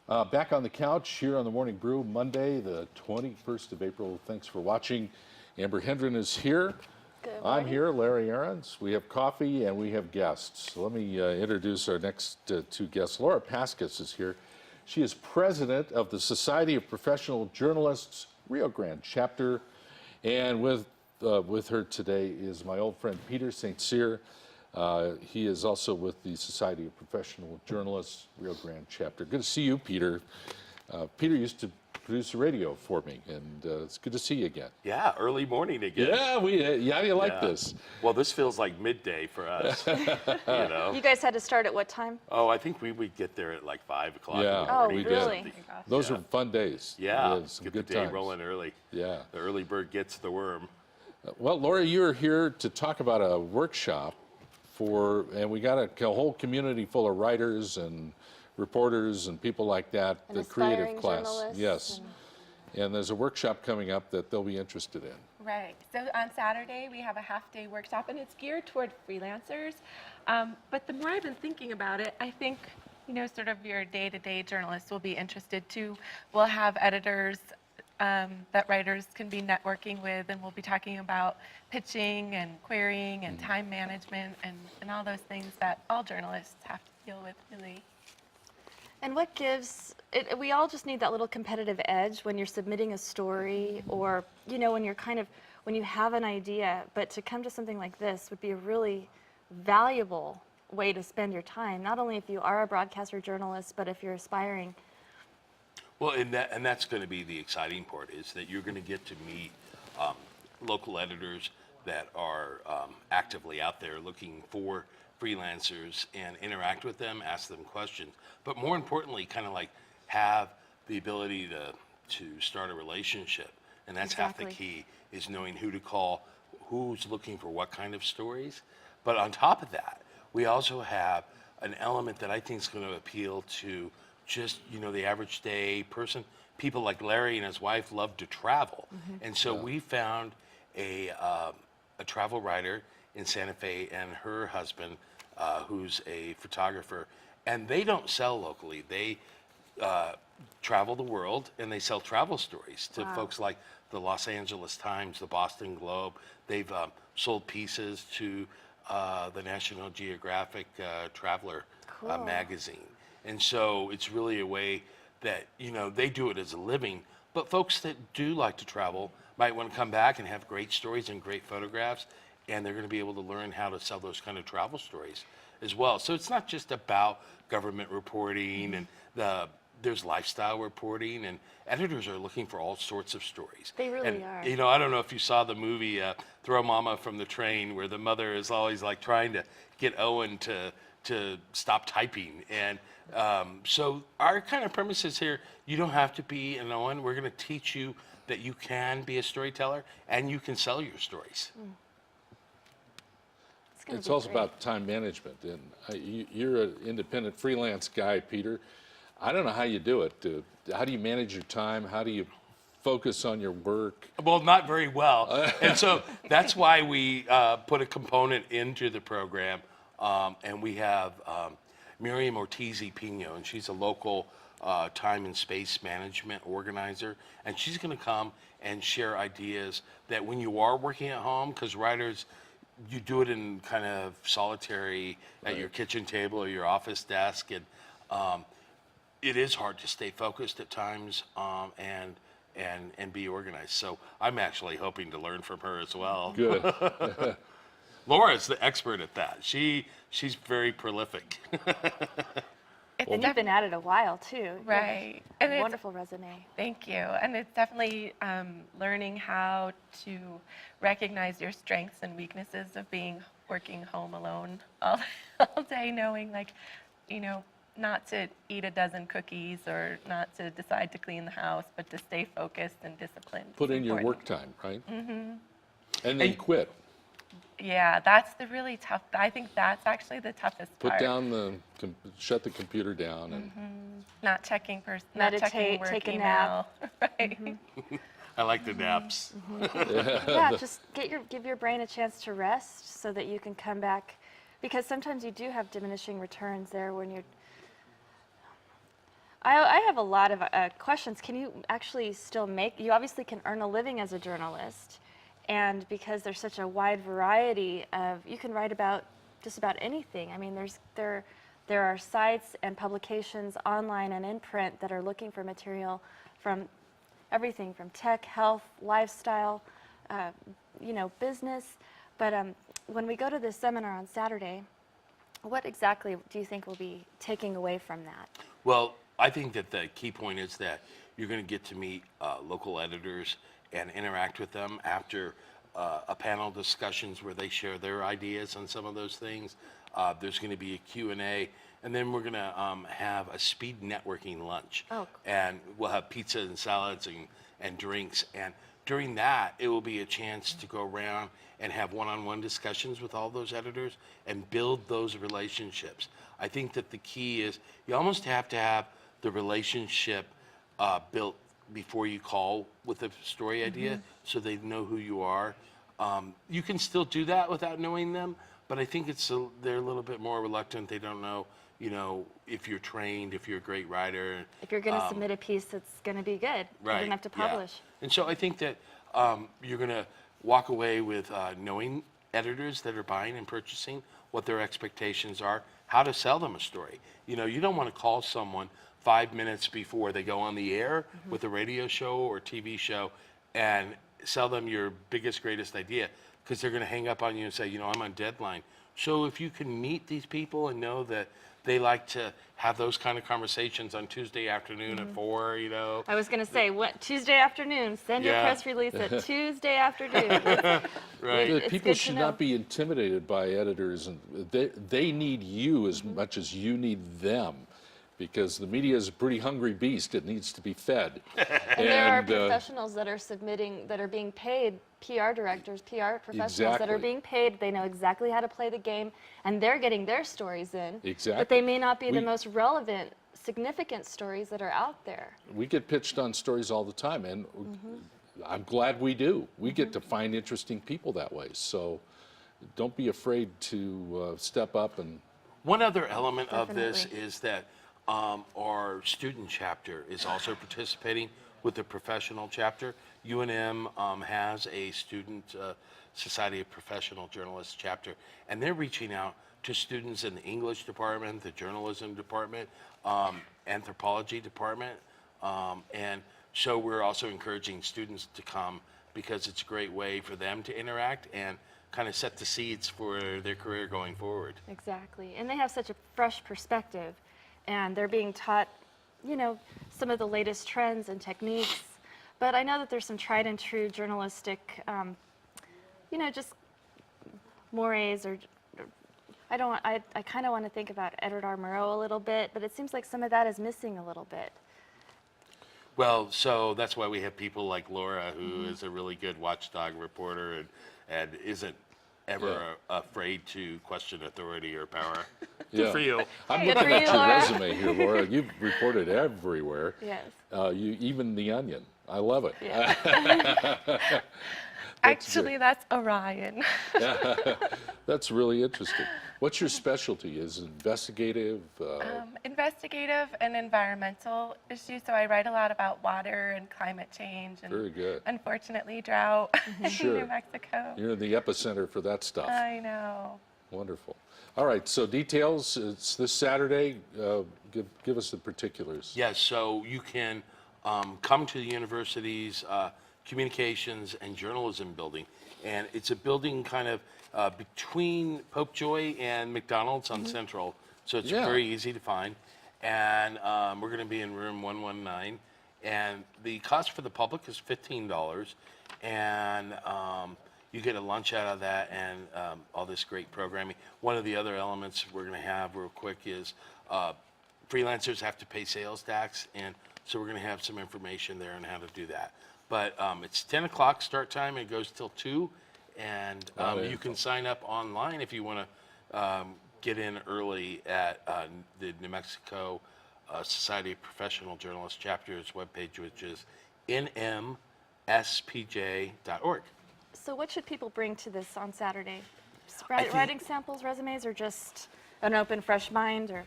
Back on the couch here on the Morning Brew, Monday, the 21st of April. Thanks for watching. Amber Hendren is here. Good I'm morning. here, Larry Aarons. We have coffee and we have guests. So let me introduce our next two guests. Laura Paskus is here. She is president of the Society of Professional Journalists Rio Grande chapter. And with her today is my old friend Peter St. Cyr. He is also with the Society of Professional Journalists Rio Grande chapter. Good to see you, Peter. Peter used to produce the radio for me, and it's good to see you again. Yeah, early morning again. Yeah, how do you like this? Well, this feels like midday for us. you know. You guys had to start at what time? Oh, I think we would get there at like 5 o'clock. Yeah, in the morning we or did. really? something. Those are fun days. Yeah, We had some get good the day times. rolling early. Yeah. The early bird gets the worm. Well, Laura, you're here to talk about a workshop and we got a whole community full of writers and reporters and people like that. And the creative aspiring class, journalists yes. And there's a workshop coming up that they'll be interested in. Right. So on Saturday, we have a half-day workshop, and it's geared toward freelancers. But the more I've been thinking about it, I think, sort of your day-to-day journalists will be interested too. We'll have editors that writers can be networking with, and we'll be talking about pitching and querying and time management and all those things that all journalists have to deal with, really. And what gives it? We all just need that little competitive edge when you're submitting a story, or when you have an idea. But to come to something like this would be a really valuable way to spend your time. Not only if you are a broadcaster journalist, but if you're aspiring. Well, and that's going to be the exciting part, is that you're going to get to meet local editors that are actively out there looking for freelancers and interact with them, ask them questions, but more importantly, kind of like have the ability to start a relationship. And that's half the key, is knowing who to call, who's looking for what kind of stories. But on top of that, we also have an element that I think is going to appeal to just, the average day person. People like Larry and his wife love to travel. And so we found a travel writer in Santa Fe and her husband, who's a photographer, and they don't sell locally. They travel the world, and they sell travel stories to folks like the Los Angeles Times, the Boston Globe. They've sold pieces to the National Geographic Traveler magazine. And so it's really a way that, they do it as a living, but folks that do like to travel might want to come back and have great stories and great photographs, and they're going to be able to learn how to sell those kind of travel stories as well. So it's not just about government reporting, and there's lifestyle reporting, and editors are looking for all sorts of stories. They really are. are. I don't know if you saw the movie Throw Mama from the Train, where the mother is always like trying to get Owen to stop typing. And so our kind of premise is here, you don't have to be an Owen. We're going to teach you that you can be a storyteller and you can sell your stories. It's also about time management, and you're an independent freelance guy, Peter. I don't know how you do it. How do you manage your time? How do you focus on your work? Well, not very well. And so that's why we put a component into the program, and we have Miriam Ortiz-Pino, and she's a local time and space management organizer, and she's going to come and share ideas that when you are working at home, because writers, you do it in kind of solitary at your kitchen table or your office desk, and it is hard to stay focused at times and be organized. So I'm actually hoping to learn from her as well. Good. Laura's the expert at that. She's very prolific. And you've been at it a while too. Right. And a wonderful resume. Thank you. And it's definitely learning how to recognize your strengths and weaknesses of working home alone all day, knowing not to eat a dozen cookies or not to decide to clean the house, but to stay focused and disciplined. Put in your work time, right? And then quit. Yeah, that's the really tough. I think that's actually the toughest part. Shut the computer down, and not checking Meditate, not checking work take a email. nap. Right. I like the naps. Yeah, just give your brain a chance to rest so that you can come back, because sometimes you do have diminishing returns there when you're I have a lot of questions. Can you actually still you obviously can earn a living as a journalist, and because there's such a wide variety you can write about just about anything. I mean, there are sites and publications online and in print that are looking for material from everything from tech, health, lifestyle, business. But when we go to this seminar on Saturday, what exactly do you think we'll be taking away from that? Well, I think that the key point is that you're going to get to meet local editors and interact with them after a panel discussions where they share their ideas on some of those things. There's going to be a Q&A, and then we're going to have a speed networking lunch. Oh, cool. And we'll have pizza and salads and drinks. And during that, it will be a chance to go around and have one-on-one discussions with all those editors and build those relationships. I think that the key is you almost have to have the relationship built before you call with a story idea, so they know who you are. You can still do that without knowing them, but I think they're a little bit more reluctant. They don't know, if you're trained, if you're a great writer. If you're going to submit a piece that's going to be good, you're going to have to publish. Yeah. And so I think that you're going to walk away with knowing editors that are buying and purchasing, what their expectations are, how to sell them a story. You don't want to call someone 5 minutes before they go on the air with a radio show or TV show and sell them your biggest, greatest idea, because they're going to hang up on you and say, I'm on deadline. So if you can meet these people and know that they like to have those kind of conversations on Tuesday afternoon at 4, I was going to say, Tuesday afternoon, send your Yeah. press release at Tuesday afternoon. Right. It's People good to should know. not be intimidated by editors, and they need you as much as you need them, because the media is a pretty hungry beast. It needs to be fed. And there are professionals that are that are being paid, PR directors, PR professionals that are Exactly. being paid. They know exactly how to play the game, and they're getting their stories in. Exactly. But they may not be the We- most relevant, significant stories that are out there. We get pitched on stories all the time, and I'm glad we do. We get to find interesting people that way. So don't be afraid to step up and. One other element of this Definitely. is that our student chapter is also participating with the professional chapter. UNM has a student Society of Professional Journalists chapter, and they're reaching out to students in the English department, the journalism department, anthropology department, and so we're also encouraging students to come because it's a great way for them to interact and kind of set the seeds for their career going forward. Exactly. And they have such a fresh perspective, and they're being taught, some of the latest trends and techniques. But I know that there's some tried and true journalistic, just mores or I kind of want to think about Edward Murrow a little bit, but it seems like some of that is missing a little bit. Well, so that's why we have people like Laura, who is a really good watchdog reporter and isn't ever afraid to question authority or power. Good for you. I'm Good looking for at you, your Laura. resume here, Laura. You've reported everywhere. Yes. Even The Onion. I love it. Yeah. Actually, that's Orion. That's really interesting. What's your specialty? Is it investigative? Investigative and environmental issues. So I write a lot about water and climate change and Very good. unfortunately drought in Sure. New Mexico. You're in the epicenter for that stuff. I know. Wonderful. All right, so details, it's this Saturday. Give us the particulars. Yes, so you can come to the university's communications and journalism building. And it's a building kind of between Pope Joy and McDonald's on Central. So it's Yeah. very easy to find. And we're going to be in room 119. And the cost for the public is $15. And you get a lunch out of that and all this great programming. One of the other elements we're going to have real quick is freelancers have to pay sales tax, and so we're going to have some information there on how to do that. But it's 10 o'clock start time, and it goes till 2, and you can sign up online if you want to get in early at the New Mexico Society of Professional Journalists chapter's webpage, which is nmspj.org. So what should people bring to this on Saturday? I think- Writing samples, resumes, or just an open, fresh mind? Or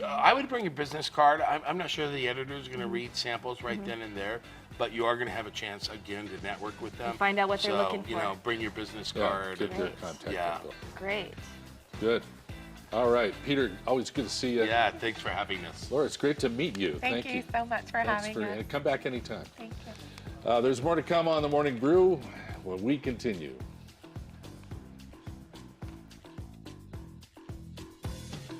I would bring a business card. I'm not sure the editor is going to read samples right then and there, but you are going to have a chance again to network with them. find out what they're So, looking you for. know, bring your business Yeah, card. get their and- contact yeah. info. Great. Good. All right, Peter, always good to see you. Yeah, thanks for having us. Laura, it's great to meet you. Thank you so much for Thanks having us. and come back anytime. Thank you. There's more to come on The Morning Brew when we continue.